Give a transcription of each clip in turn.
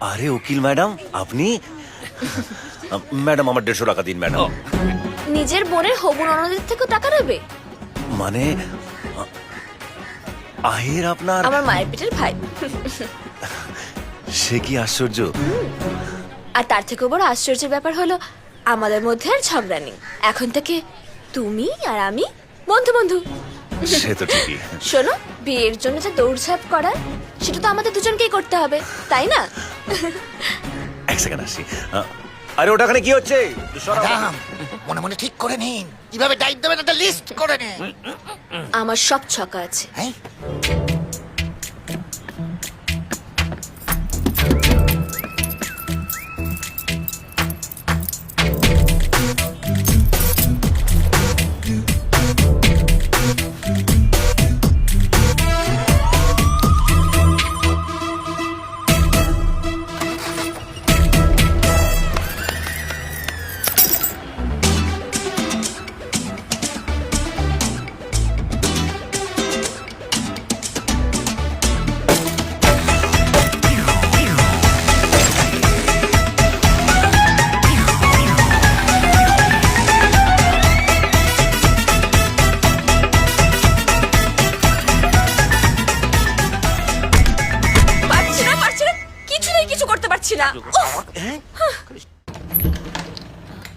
আরে উকিল ম্যাডাম, আপনি? ম্যাডাম আমার 150 টাকা দিন ম্যাডাম। নিজের বোনের হবু ননদের থেকেও টাকা নেবে? মানে আহির আপনার? আমার মায়ের পেটের ভাই। সে কি আশ্চর্য! আর তার থেকেও বড় আশ্চর্যের ব্যাপার হলো আমাদের মধ্যে আর ঝগড়া নেই। এখন থেকে তুমি আর আমি বন্ধু বন্ধু। সে তো ঠিকই। শোনো, বিয়ের জন্য যে দৌড়ঝাঁপ করা সেটা তো আমাদের দুজনকেই করতে হবে, তাই না? এক সেকেন্ড আসি। আরে ওটাখানে কি হচ্ছে? ম্যাডাম, মনে মনে ঠিক করে নিন কিভাবে টাইপ দেবেন, একটা লিস্ট করে নিন। আমার সব ছকা আছে। হ্যাঁ? পারছি না, কিছুতেই কিছু করতে পারছি না। উফ!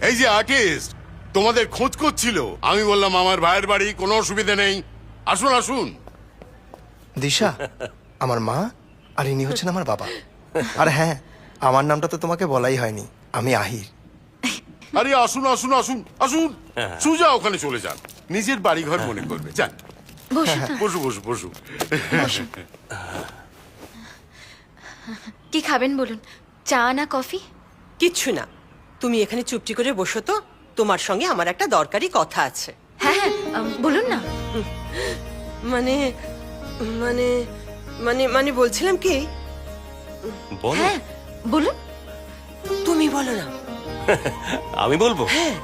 এই যে আর্টিস্ট, তোমাদের খোঁজ করছিল। আমি বললাম আমার ভাইয়ের বাড়ি, কোনো অসুবিধা নেই, আসুন আসুন। দিশা আমার মা, আর ইনি হচ্ছেন আমার বাবা। আর হ্যাঁ, আমার নামটা তো তোমাকে বলাই হয়নি, আমি আহির। আরে আসুন আসুন আসুন আসুন, সুজা ওখানে চলে যান, নিজের বাড়ি ঘর মনে করবে। যান, বসু বসু বসু। কি খাবেন বলুন, চা না কফি? কিচ্ছু না, তুমি এখানে চুপটি করে বসো তো, তোমার সঙ্গে আমার একটা দরকারি কথা আছে। হ্যাঁ হ্যাঁ, বলুন না। মানে মানে মানে মানে বলছিলাম কি, বলো। হ্যাঁ বলুন। তুমি বলো না। আমি বলবো। হ্যাঁ,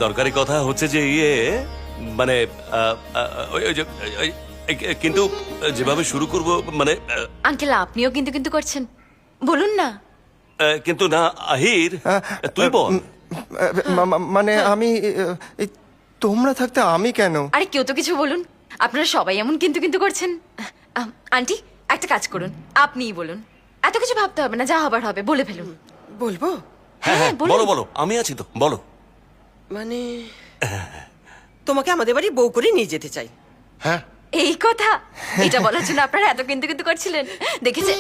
দরকারি কথা হচ্ছে যে মানে ওই যে কিন্তু যেভাবে শুরু করব মানে আঙ্কেল আপনিও কিন্তু কিন্তু করছেন, বলুন না। কিন্তু না আহির, তুই বল। মানে আমি এই তোমরা থাকতে আমি কেন? আরে কেউ তো কিছু বলুন, আপনারা সবাই এমন কিন্তু কিন্তু করছেন। আন্টি একটা কাজ করুন, আপনিই বলুন, এত কিছু ভাবতে হবে না, যা হবার হবে বলে ফেলুন। বলবো। হ্যাঁ হ্যাঁ, বলুন। বলো বলো, আমি আছি তো, বলো। মানে তোমাকে আমাদের বাড়ি বউ করে নিয়ে যেতে চাই। হ্যাঁ, এই কথা, এটা বলার জন্য আপনারা এত কিন্তু কিন্তু করছিলেন, দেখেছে?